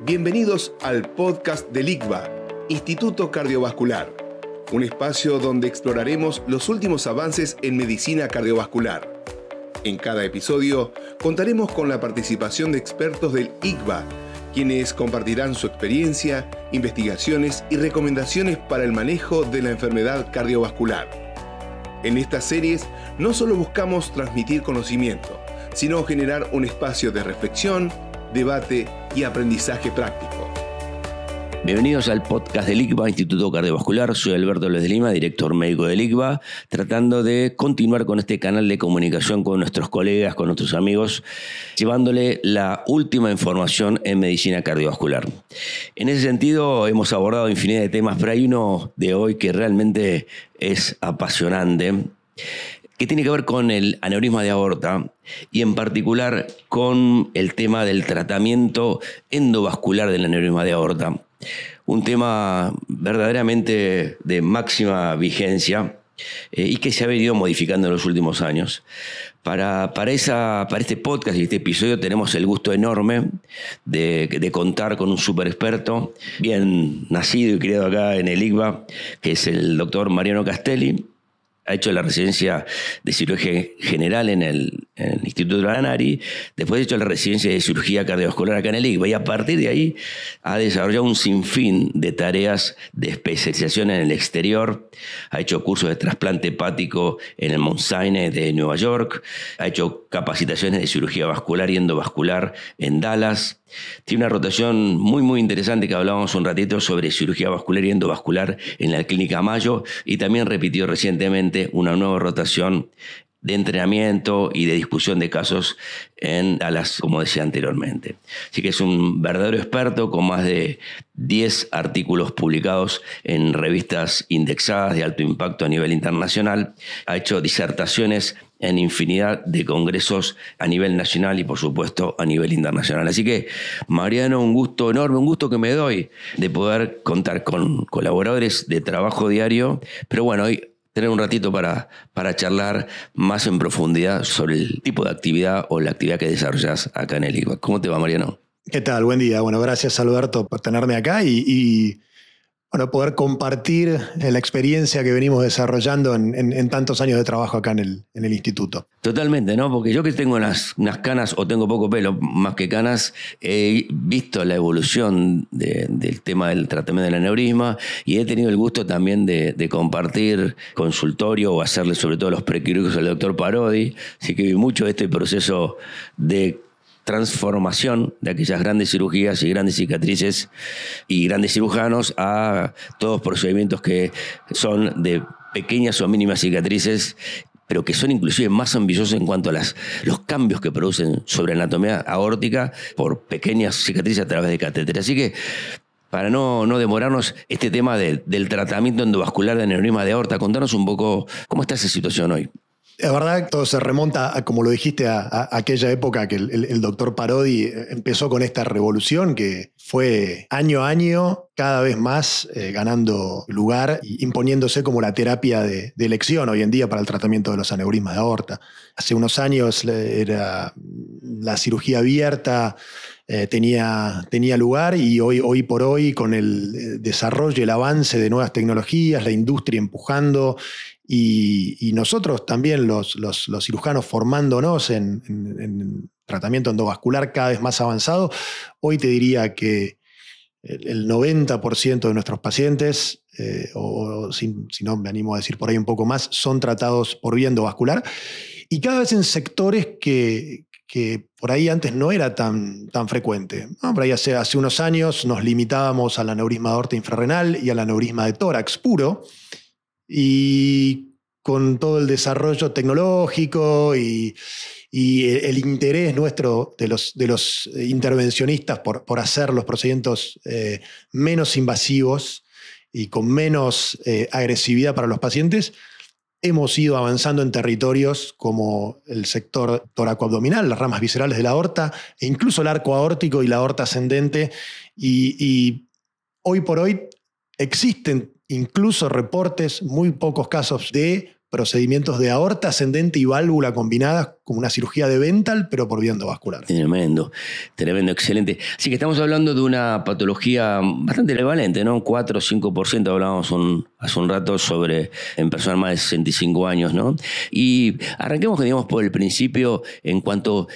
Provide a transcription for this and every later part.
Bienvenidos al podcast del ICVA, Instituto Cardiovascular, un espacio donde exploraremos los últimos avances en medicina cardiovascular. En cada episodio contaremos con la participación de expertos del ICVA, quienes compartirán su experiencia, investigaciones y recomendaciones para el manejo de la enfermedad cardiovascular. En estas series no solo buscamos transmitir conocimiento, sino generar un espacio de reflexión, debate y aprendizaje práctico. Bienvenidos al podcast del ICVA, Instituto Cardiovascular. Soy Alberto López de Lima, director médico del ICVA, tratando de continuar con este canal de comunicación con nuestros colegas, con nuestros amigos, llevándole la última información en medicina cardiovascular. En ese sentido, hemos abordado infinidad de temas, pero hay uno de hoy que realmente es apasionante, que tiene que ver con el aneurisma de aorta y en particular con el tema del tratamiento endovascular del aneurisma de aorta. Un tema verdaderamente de máxima vigencia y que se ha venido modificando en los últimos años. Para este podcast y este episodio tenemos el gusto enorme de contar con un super experto, bien nacido y criado acá en el ICVA, que es el doctor Mariano Castelli. Ha hecho la residencia de cirugía general en el Instituto de Lanari, después ha hecho la residencia de cirugía cardiovascular acá en el ICVA y a partir de ahí ha desarrollado un sinfín de tareas de especialización en el exterior. Ha hecho cursos de trasplante hepático en el Mount Sinai de Nueva York, ha hecho capacitaciones de cirugía vascular y endovascular en Dallas. Tiene una rotación muy interesante que hablábamos un ratito sobre cirugía vascular y endovascular en la Clínica Mayo y también repitió recientemente una nueva rotación de entrenamiento y de discusión de casos en Dallas, como decía anteriormente. Así que es un verdadero experto con más de 10 artículos publicados en revistas indexadas de alto impacto a nivel internacional. Ha hecho disertaciones en infinidad de congresos a nivel nacional y, por supuesto, a nivel internacional. Así que, Mariano, un gusto enorme, un gusto que me doy de poder contar con colaboradores de trabajo diario. Pero bueno, hoy tener un ratito para charlar más en profundidad sobre el tipo de actividad o la actividad que desarrollas acá en el ICVA. ¿Cómo te va, Mariano? ¿Qué tal? Buen día. Bueno, gracias, Alberto, por tenerme acá y poder compartir la experiencia que venimos desarrollando en tantos años de trabajo acá en el instituto. Totalmente, ¿no? Porque yo que tengo unas canas, o tengo poco pelo, más que canas, he visto la evolución del tema del tratamiento del aneurisma y he tenido el gusto también de compartir consultorio o hacerle sobre todo los prequirúrgicos al doctor Parodi. Así que vi mucho de este proceso de transformación de aquellas grandes cirugías y grandes cicatrices y grandes cirujanos a todos procedimientos que son de pequeñas o mínimas cicatrices, pero que son inclusive más ambiciosos en cuanto a los cambios que producen sobre anatomía aórtica por pequeñas cicatrices a través de catéteres. Así que, para no demorarnos, este tema del tratamiento endovascular de aneurisma de aorta, contanos un poco cómo está esa situación hoy. La verdad, todo se remonta, como lo dijiste, a aquella época que el doctor Parodi empezó con esta revolución que fue año a año cada vez más ganando lugar y imponiéndose como la terapia de elección hoy en día para el tratamiento de los aneurismas de aorta. Hace unos años era la cirugía abierta, tenía lugar y hoy por hoy, con el desarrollo y el avance de nuevas tecnologías, la industria empujando y nosotros también los cirujanos formándonos en tratamiento endovascular cada vez más avanzado, hoy te diría que el 90% de nuestros pacientes, si no me animo a decir por ahí un poco más, son tratados por vía endovascular y cada vez en sectores que por ahí antes no era tan frecuente, ¿no? Por ahí hace unos años nos limitábamos al aneurisma de aorta infrarrenal y al aneurisma de tórax puro, y con todo el desarrollo tecnológico y el interés nuestro de los intervencionistas por hacer los procedimientos menos invasivos y con menos agresividad para los pacientes, hemos ido avanzando en territorios como el sector toracoabdominal, las ramas viscerales de la aorta, e incluso el arco aórtico y la aorta ascendente. Y hoy por hoy existen incluso reportes, muy pocos casos, de procedimientos de aorta ascendente y válvula combinadas como una cirugía de Bentall, pero por vía endovascular. Tremendo, excelente. Así que estamos hablando de una patología bastante prevalente, ¿no? 4 o 5% hablábamos hace un rato en personas más de 65 años, ¿no? Y arranquemos, digamos, por el principio en cuanto...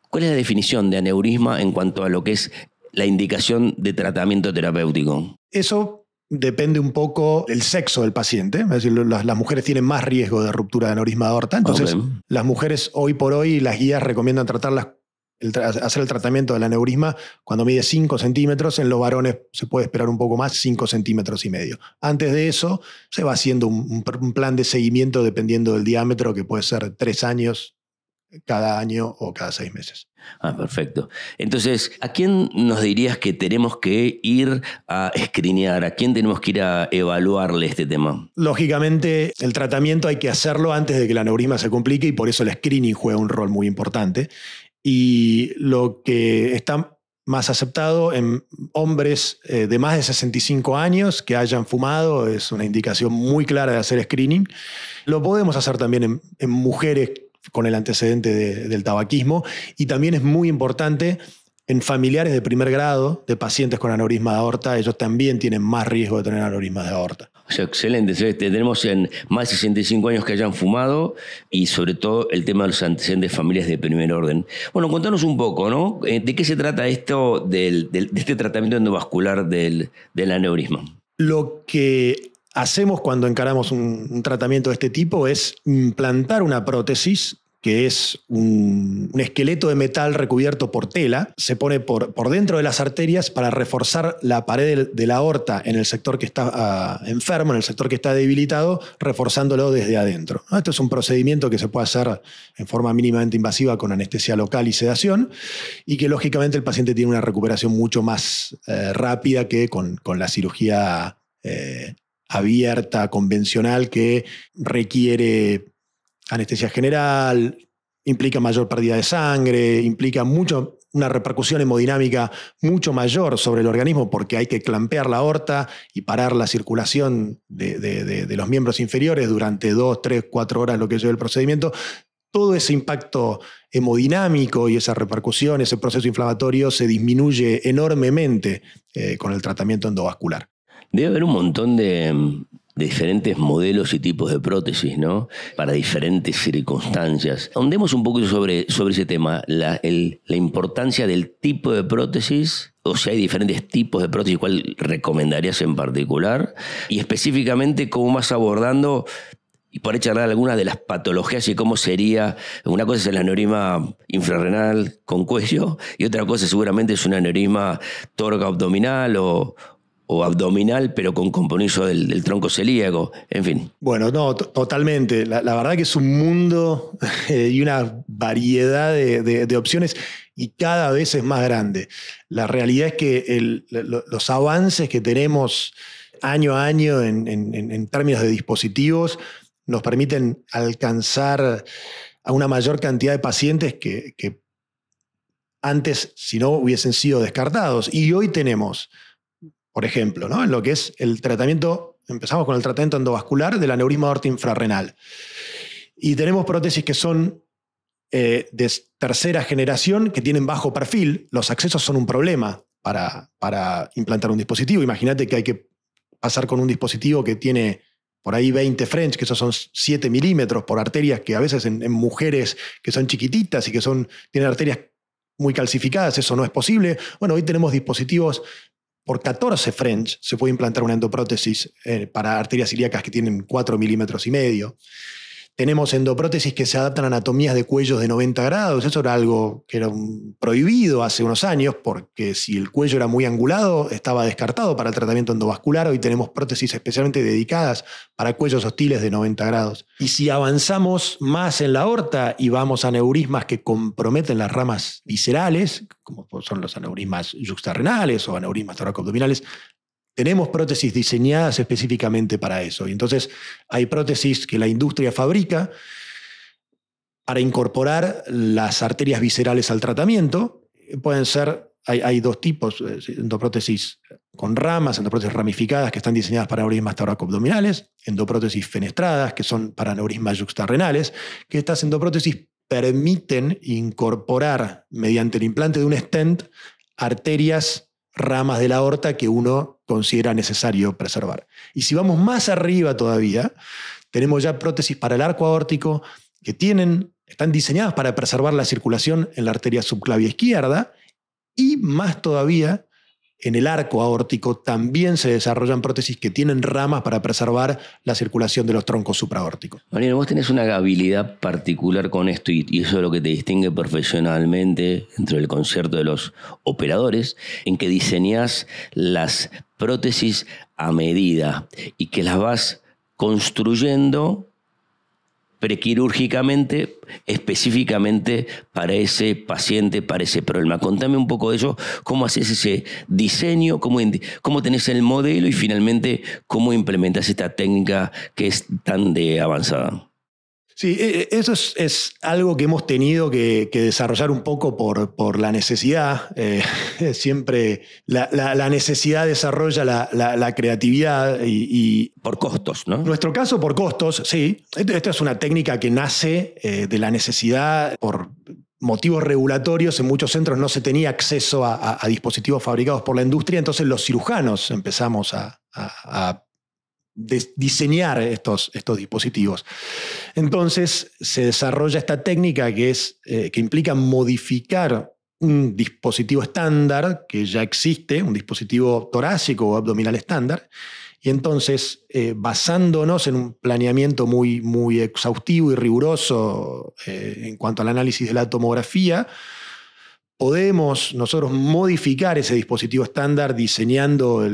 ¿Cuál es la definición de aneurisma en cuanto a lo que es la indicación de tratamiento terapéutico? Eso depende un poco del sexo del paciente. Es decir, las mujeres tienen más riesgo de ruptura de aneurisma de aorta. Entonces, las mujeres hoy por hoy, las guías recomiendan hacer el tratamiento del aneurisma cuando mide 5 centímetros. En los varones se puede esperar un poco más, 5 centímetros y medio. Antes de eso, se va haciendo un plan de seguimiento dependiendo del diámetro, que puede ser 3 años cada año o cada 6 meses. Perfecto. Entonces, ¿a quién nos dirías que tenemos que ir a escrinear? ¿A quién tenemos que ir a evaluarle este tema? Lógicamente, el tratamiento hay que hacerlo antes de que el aneurisma se complique y por eso el screening juega un rol muy importante. Y lo que está más aceptado en hombres de más de 65 años que hayan fumado es una indicación muy clara de hacer screening. Lo podemos hacer también en mujeres con el antecedente del tabaquismo, y también es muy importante en familiares de primer grado de pacientes con aneurisma de aorta. Ellos también tienen más riesgo de tener aneurisma de aorta. O sea, excelente. Tenemos en más de 65 años que hayan fumado y sobre todo el tema de los antecedentes familiares de primer orden. Bueno, contanos un poco, ¿no? ¿De qué se trata esto de este tratamiento endovascular del aneurisma? Lo que hacemos cuando encaramos un tratamiento de este tipo es implantar una prótesis, que es un esqueleto de metal recubierto por tela. Se pone por dentro de las arterias para reforzar la pared de la aorta en el sector que está enfermo, en el sector que está debilitado, reforzándolo desde adentro. Esto es un procedimiento que se puede hacer en forma mínimamente invasiva con anestesia local y sedación, y que lógicamente el paciente tiene una recuperación mucho más rápida que con la cirugía abierta, convencional, que requiere anestesia general, implica mayor pérdida de sangre, implica una repercusión hemodinámica mucho mayor sobre el organismo, porque hay que clampear la aorta y parar la circulación de los miembros inferiores durante 2, 3, 4 horas, lo que lleva el procedimiento. Todo ese impacto hemodinámico y esa repercusión, ese proceso inflamatorio, se disminuye enormemente con el tratamiento endovascular. Debe haber un montón de diferentes modelos y tipos de prótesis, ¿no? Para diferentes circunstancias. Ahondemos un poco sobre ese tema, la importancia del tipo de prótesis, o si hay diferentes tipos de prótesis, ¿cuál recomendarías en particular? Y específicamente, ¿cómo vas abordando y por ahí charlar algunas de las patologías y cómo sería? Una cosa es el aneurisma infrarrenal con cuello y otra cosa seguramente es un aneurisma tóraco-abdominal o abdominal, pero con compromiso del tronco celíaco, en fin. Bueno, no, totalmente. La verdad que es un mundo y una variedad de opciones, y cada vez es más grande. La realidad es que los avances que tenemos año a año en términos de dispositivos nos permiten alcanzar a una mayor cantidad de pacientes que antes, si no, hubiesen sido descartados. Y hoy tenemos, por ejemplo, ¿no?, en lo que es el tratamiento, empezamos con el tratamiento endovascular del aneurisma de aorta infrarrenal. Y tenemos prótesis que son de tercera generación, que tienen bajo perfil. Los accesos son un problema para implantar un dispositivo. Imagínate que hay que pasar con un dispositivo que tiene por ahí 20 French, que esos son 7 milímetros por arterias, que a veces en mujeres que son chiquititas y que tienen arterias muy calcificadas, eso no es posible. Bueno, hoy tenemos dispositivos por 14 French, se puede implantar una endoprótesis para arterias ilíacas que tienen 4 milímetros y medio. Tenemos endoprótesis que se adaptan a anatomías de cuellos de 90 grados. Eso era algo que era prohibido hace unos años, porque si el cuello era muy angulado, estaba descartado para el tratamiento endovascular. Hoy tenemos prótesis especialmente dedicadas para cuellos hostiles de 90 grados. Y si avanzamos más en la aorta y vamos a aneurismas que comprometen las ramas viscerales, como son los aneurismas yuxtarrenales o aneurismas toracoabdominales, tenemos prótesis diseñadas específicamente para eso. Y entonces hay prótesis que la industria fabrica para incorporar las arterias viscerales al tratamiento. Pueden ser, hay dos tipos, endoprótesis con ramas, endoprótesis ramificadas que están diseñadas para aneurismas toracoabdominales, endoprótesis fenestradas que son para aneurismas yuxtarrenales, que estas endoprótesis permiten incorporar mediante el implante de un stent arterias, ramas de la aorta que uno considera necesario preservar. Y si vamos más arriba todavía, tenemos ya prótesis para el arco aórtico que están diseñadas para preservar la circulación en la arteria subclavia izquierda, y más todavía en el arco aórtico también se desarrollan prótesis que tienen ramas para preservar la circulación de los troncos supraórticos. Mariano, vos tenés una habilidad particular con esto y eso es lo que te distingue profesionalmente dentro del concierto de los operadores, en que diseñás las prótesis a medida y que las vas construyendo prequirúrgicamente, específicamente para ese paciente, para ese problema. Contame un poco de eso, cómo haces ese diseño, cómo tenés el modelo y finalmente cómo implementás esta técnica que es tan de avanzada. Sí, eso es algo que hemos tenido que desarrollar un poco por la necesidad. Siempre la necesidad desarrolla la creatividad y por costos, ¿no? En nuestro caso, por costos, sí. Esta es una técnica que nace de la necesidad por motivos regulatorios. En muchos centros no se tenía acceso a dispositivos fabricados por la industria, entonces los cirujanos empezamos a diseñar estos dispositivos. Entonces se desarrolla esta técnica que implica modificar un dispositivo estándar que ya existe, un dispositivo torácico o abdominal estándar, y entonces basándonos en un planeamiento muy, muy exhaustivo y riguroso en cuanto al análisis de la tomografía, podemos nosotros modificar ese dispositivo estándar diseñando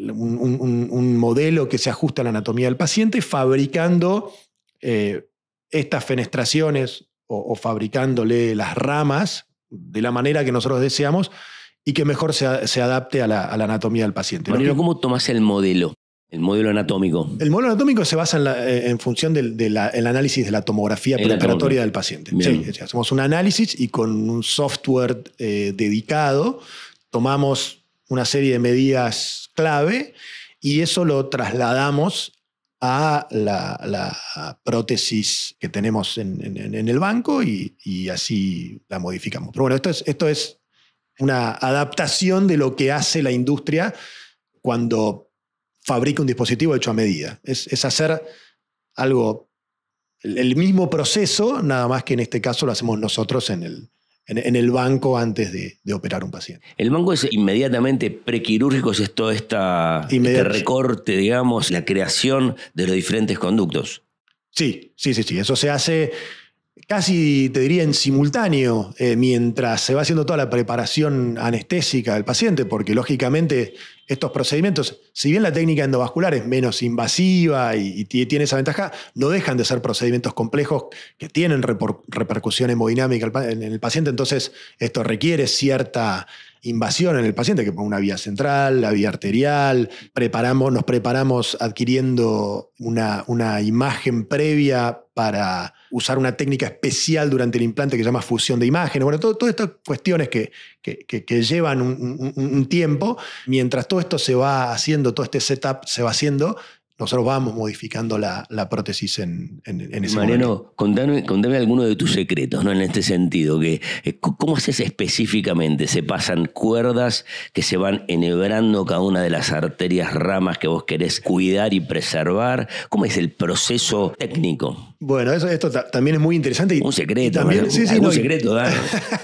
un modelo que se ajusta a la anatomía del paciente, fabricando estas fenestraciones o fabricándole las ramas de la manera que nosotros deseamos y que mejor se adapte a la anatomía del paciente. Mariano, ¿cómo tomás el modelo? El modelo anatómico. El modelo anatómico se basa en función del análisis de la tomografía preoperatoria del paciente. Sí, hacemos un análisis y con un software dedicado tomamos una serie de medidas clave y eso lo trasladamos a la prótesis que tenemos en el banco y así la modificamos. Pero bueno, esto es una adaptación de lo que hace la industria cuando fabrica un dispositivo hecho a medida. Es hacer algo, el mismo proceso, nada más que en este caso lo hacemos nosotros en el banco antes de operar un paciente. El banco es inmediatamente prequirúrgico, es todo este recorte, digamos, la creación de los diferentes conductos. Sí. Eso se hace casi, te diría, en simultáneo, mientras se va haciendo toda la preparación anestésica del paciente, porque lógicamente estos procedimientos, si bien la técnica endovascular es menos invasiva y tiene esa ventaja, no dejan de ser procedimientos complejos que tienen repercusión hemodinámica en el paciente, entonces esto requiere cierta invasión en el paciente, que pone una vía central, la vía arterial, nos preparamos adquiriendo una imagen previa para usar una técnica especial durante el implante que se llama fusión de imágenes. Bueno, todas estas cuestiones que llevan un tiempo. Mientras todo esto se va haciendo, todo este setup se va haciendo, nosotros vamos modificando la prótesis en ese Mariano, momento. contame alguno de tus secretos, ¿no? En este sentido, ¿cómo haces específicamente? ¿Se pasan cuerdas que se van enhebrando cada una de las arterias, ramas que vos querés cuidar y preservar? ¿Cómo es el proceso técnico? Bueno, esto también es muy interesante. Un secreto, secreto, dale.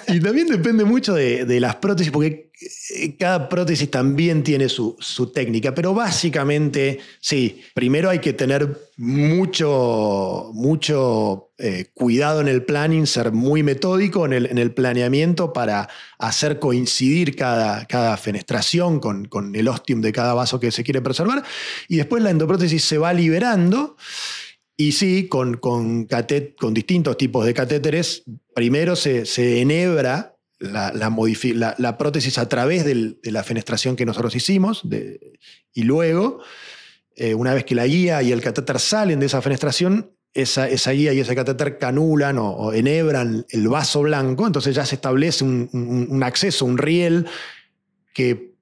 Y también depende mucho de las prótesis, porque cada prótesis también tiene su técnica, pero básicamente, sí, primero hay que tener mucho cuidado en el planning, ser muy metódico en el planeamiento para hacer coincidir cada fenestración con el ostium de cada vaso que se quiere preservar, y después la endoprótesis se va liberando. Y sí, con distintos tipos de catéteres, primero se enhebra la prótesis a través de la fenestración que nosotros hicimos, y luego, una vez que la guía y el catéter salen de esa fenestración, esa guía y ese catéter canulan o enhebran el vaso blanco, entonces ya se establece un acceso, un riel que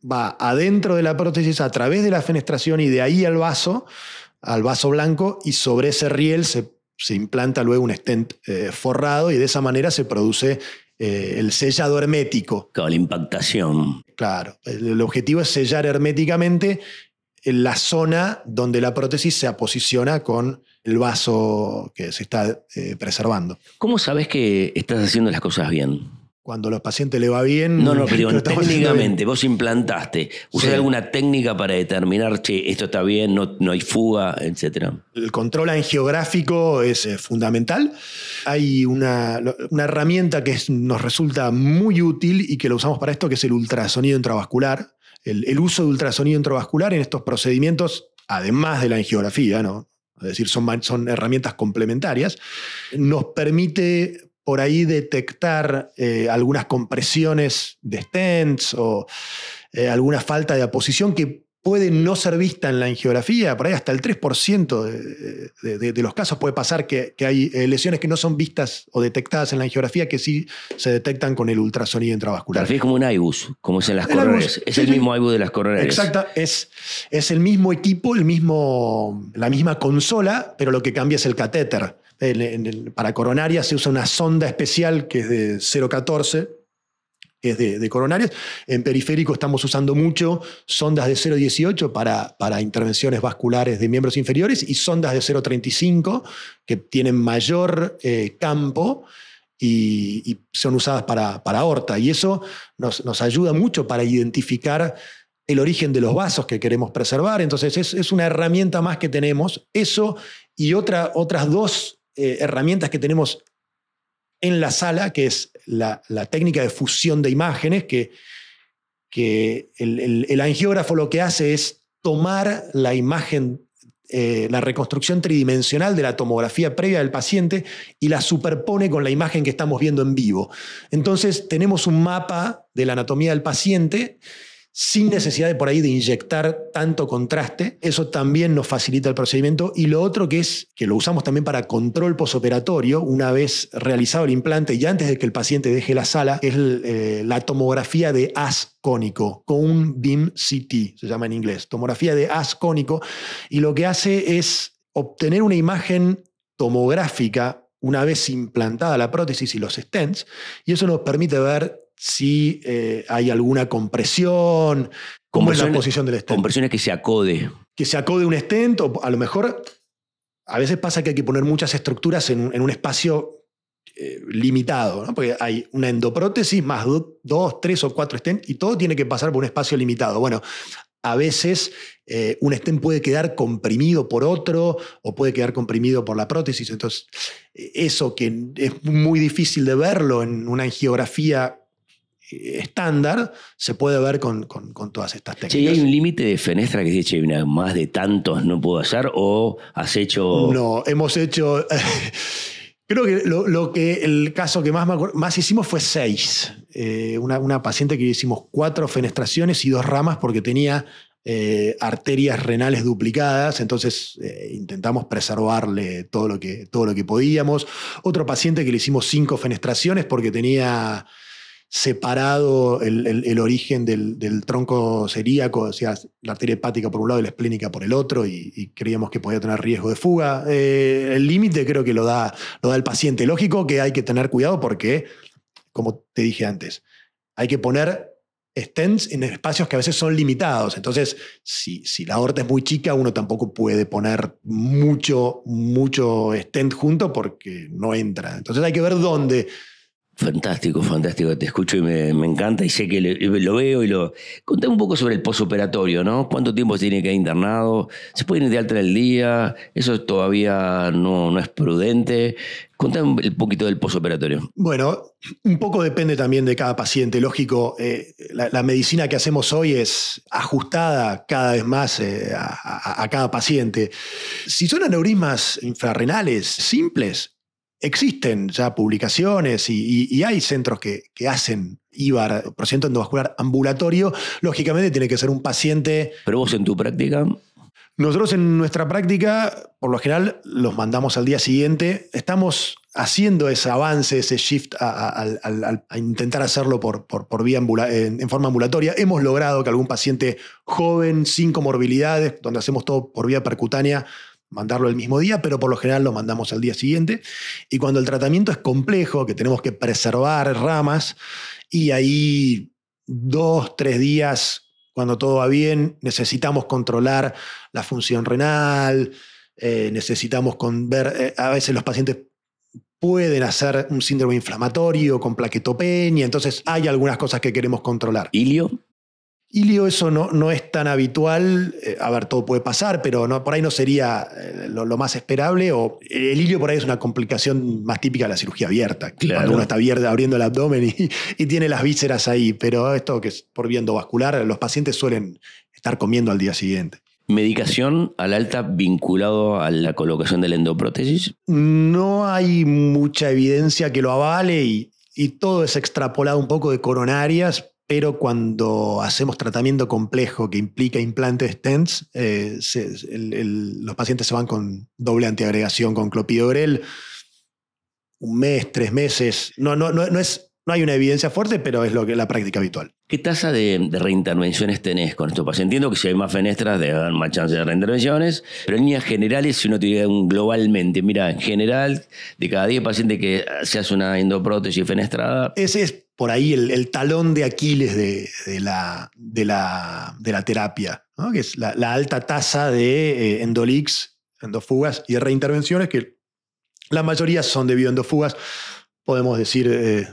va adentro de la prótesis a través de la fenestración y de ahí al vaso blanco, y sobre ese riel se implanta luego un stent forrado, y de esa manera se produce el sellado hermético. Con la impactación. Claro, el objetivo es sellar herméticamente en la zona donde la prótesis se posiciona con el vaso que se está preservando. ¿Cómo sabes que estás haciendo las cosas bien? Cuando a los pacientes le va bien... No, pero técnicamente, vos implantaste. ¿Usás Sí. alguna técnica para determinar, che, esto está bien, no hay fuga, etcétera? El control angiográfico es fundamental. Hay una herramienta que nos resulta muy útil y que lo usamos para esto, que es el ultrasonido intravascular. El uso de ultrasonido intravascular en estos procedimientos, además de la angiografía, ¿no? Es decir, son herramientas complementarias, nos permite por ahí detectar algunas compresiones de stents o alguna falta de aposición que puede no ser vista en la angiografía. Por ahí hasta el 3% de los casos puede pasar que hay lesiones que no son vistas o detectadas en la angiografía, que sí se detectan con el ultrasonido intravascular. Es como un IBUS, como es en las coronarias. Es el mismo IBUS de las coronarias. Exacto, es el mismo equipo, la misma consola, pero lo que cambia es el catéter. Para coronarias se usa una sonda especial que es de 0,14, que es de coronarias. En periférico estamos usando mucho sondas de 0,18 para intervenciones vasculares de miembros inferiores, y sondas de 0,35 que tienen mayor campo y son usadas para aorta. Y eso nos ayuda mucho para identificar el origen de los vasos que queremos preservar. Entonces es una herramienta más que tenemos. Eso y otras dos herramientas que tenemos en la sala, que es la técnica de fusión de imágenes, que el angiógrafo lo que hace es tomar la imagen, la reconstrucción tridimensional de la tomografía previa del paciente, y la superpone con la imagen que estamos viendo en vivo. Entonces tenemos un mapa de la anatomía del paciente sin necesidad de por ahí de inyectar tanto contraste. Eso también nos facilita el procedimiento. Y lo otro que lo usamos también para control posoperatorio, una vez realizado el implante y antes de que el paciente deje la sala, es la tomografía de haz cónico, Cone Beam CT, se llama en inglés, tomografía de haz cónico, y lo que hace es obtener una imagen tomográfica una vez implantada la prótesis y los stents, y eso nos permite ver si hay alguna compresión, cómo es la posición del stent. Compresiones que se acode. Que se acode un stent, o a lo mejor a veces pasa que hay que poner muchas estructuras en un espacio limitado, ¿no? Porque hay una endoprótesis más 2, 3 o 4 stents y todo tiene que pasar por un espacio limitado. Bueno, a veces un stent puede quedar comprimido por otro o puede quedar comprimido por la prótesis. Entonces, eso que es muy difícil de verlo en una angiografía estándar, se puede ver con todas estas técnicas. ¿Y hay un límite de fenestra que dice, más de tantos no puedo hacer, o has hecho...? No, hemos hecho... Creo que el caso que más hicimos fue 6. Una paciente que hicimos 4 fenestraciones y 2 ramas porque tenía arterias renales duplicadas, entonces intentamos preservarle todo lo que podíamos. Otro paciente que le hicimos 5 fenestraciones porque tenía separado el origen del tronco celíaco, o sea, la arteria hepática por un lado y la esplénica por el otro, y creíamos que podía tener riesgo de fuga. El límite creo que lo da el paciente. Lógico que hay que tener cuidado porque, como te dije antes, hay que poner stents en espacios que a veces son limitados. Entonces, si la aorta es muy chica, uno tampoco puede poner mucho stent junto porque no entra. Entonces hay que ver dónde. Fantástico, te escucho y me encanta, y sé que lo veo y lo... Contame un poco sobre el posoperatorio, ¿no? ¿Cuánto tiempo se tiene que ir internado? ¿Se puede ir de alta el día? ¿Eso todavía no es prudente? Contame un poquito del posoperatorio. Bueno, un poco depende también de cada paciente. Lógico, la medicina que hacemos hoy es ajustada cada vez más a cada paciente. Si son aneurismas infrarrenales simples, existen ya publicaciones y hay centros que hacen IVAR, procedimiento endovascular ambulatorio. Lógicamente tiene que ser un paciente... ¿Pero vos en tu práctica? Nosotros en nuestra práctica, por lo general, los mandamos al día siguiente. Estamos haciendo ese avance, ese shift a intentar hacerlo por vía en forma ambulatoria. Hemos logrado que algún paciente joven, sin comorbilidades, donde hacemos todo por vía percutánea, mandarlo el mismo día, pero por lo general lo mandamos al día siguiente. Y cuando el tratamiento es complejo, que tenemos que preservar ramas, y ahí 2-3 días, cuando todo va bien, necesitamos controlar la función renal, necesitamos ver, a veces los pacientes pueden hacer un síndrome inflamatorio con plaquetopenia, entonces hay algunas cosas que queremos controlar. ¿Ilio? Ilio, eso no es tan habitual. A ver, todo puede pasar, pero por ahí no sería lo más esperable. O el ilio por ahí es una complicación más típica de la cirugía abierta. Claro. Cuando uno está abriendo el abdomen y tiene las vísceras ahí. Pero esto que es por vía endovascular, los pacientes suelen estar comiendo al día siguiente. ¿Medicación al alta vinculado a la colocación de la endoprótesis? No hay mucha evidencia que lo avale y todo es extrapolado un poco de coronarias. Pero cuando hacemos tratamiento complejo que implica implante de stents, los pacientes se van con doble antiagregación con clopidogrel, 1 mes, 3 meses. No hay una evidencia fuerte, pero es la práctica habitual. ¿Qué tasa de reintervenciones tenés con estos pacientes? Entiendo que si hay más fenestras debe haber más chance de reintervenciones, pero en líneas generales, si uno te diga globalmente, mira, en general, de cada 10 pacientes que se hace una endoprótesis fenestrada... Ese es por ahí el talón de Aquiles de la terapia, ¿no? Que es la alta tasa de endolix, endofugas y de reintervenciones, que la mayoría son debido a endofugas. Podemos decir...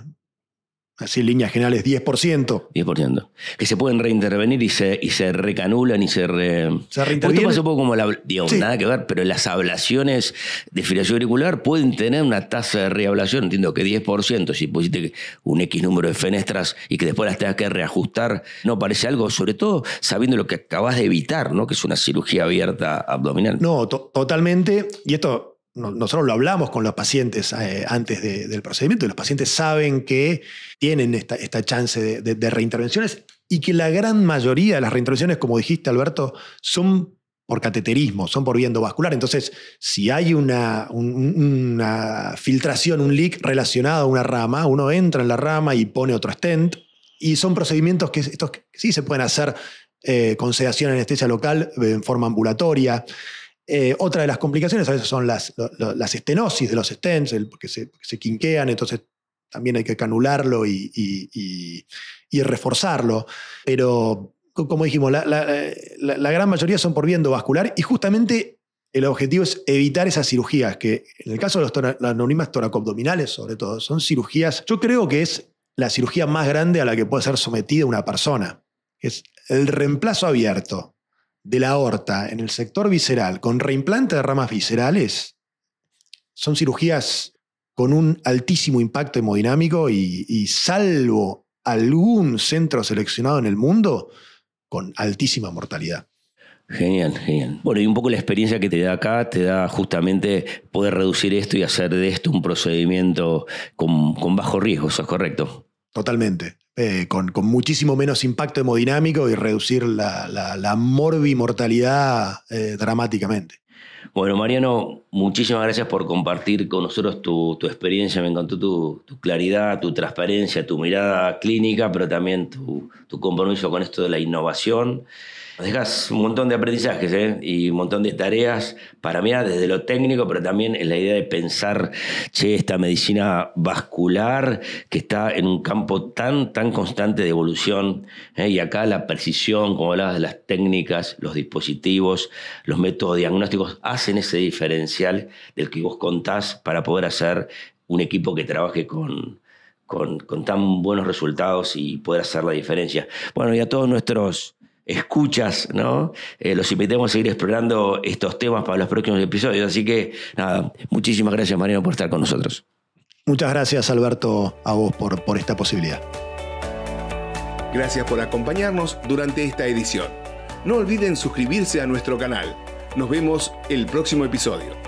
así en líneas generales, 10%. 10%. Que se pueden reintervenir y se recanulan y se reintervienen. Esto pasa un poco como digamos, Sí. nada que ver, pero las ablaciones de filación auricular pueden tener una tasa de reablación, entiendo que 10%, si pusiste un X número de fenestras y que después las tengas que reajustar, ¿no parece algo? Sobre todo sabiendo lo que acabas de evitar, ¿no? Que es una cirugía abierta abdominal. No, totalmente. Y esto... Nosotros lo hablamos con los pacientes antes del procedimiento y los pacientes saben que tienen esta chance de reintervenciones y que la gran mayoría de las reintervenciones, como dijiste, Alberto, son por cateterismo, son por vía endovascular. Entonces, si hay una filtración, un leak relacionado a una rama, uno entra en la rama y pone otro stent y son procedimientos que sí se pueden hacer con sedación anestesia local en forma ambulatoria. Otra de las complicaciones a veces son las estenosis de los stents, que se quinquean, entonces también hay que canularlo y reforzarlo. Pero, como dijimos, la gran mayoría son por vía endovascular y justamente el objetivo es evitar esas cirugías, que en el caso de las neuromas toracoabdominales, sobre todo, son cirugías, yo creo que es la cirugía más grande a la que puede ser sometida una persona. Es el reemplazo abierto de la aorta en el sector visceral con reimplante de ramas viscerales. Son cirugías con un altísimo impacto hemodinámico y salvo algún centro seleccionado en el mundo, con altísima mortalidad. Genial, genial. Bueno, y un poco la experiencia que te da acá, te da justamente poder reducir esto y hacer de esto un procedimiento con bajo riesgo, ¿eso es correcto? Totalmente. Con muchísimo menos impacto hemodinámico y reducir la morbimortalidad dramáticamente. Bueno, Mariano, muchísimas gracias por compartir con nosotros tu experiencia. Me encantó tu claridad, tu transparencia, tu mirada clínica, pero también tu compromiso con esto de la innovación. Nos dejas un montón de aprendizajes y un montón de tareas para mí desde lo técnico, pero también en la idea de pensar, esta medicina vascular que está en un campo tan constante de evolución, y acá la precisión, como hablabas de las técnicas, los dispositivos, los métodos diagnósticos, hacen ese diferencial del que vos contás para poder hacer un equipo que trabaje con tan buenos resultados y poder hacer la diferencia. Bueno, y a todos nuestros escuchas, ¿no? Los invitamos a seguir explorando estos temas para los próximos episodios. Así que, nada, muchísimas gracias, Mariano, por estar con nosotros. Muchas gracias, Alberto, a vos por esta posibilidad. Gracias por acompañarnos durante esta edición. No olviden suscribirse a nuestro canal. Nos vemos el próximo episodio.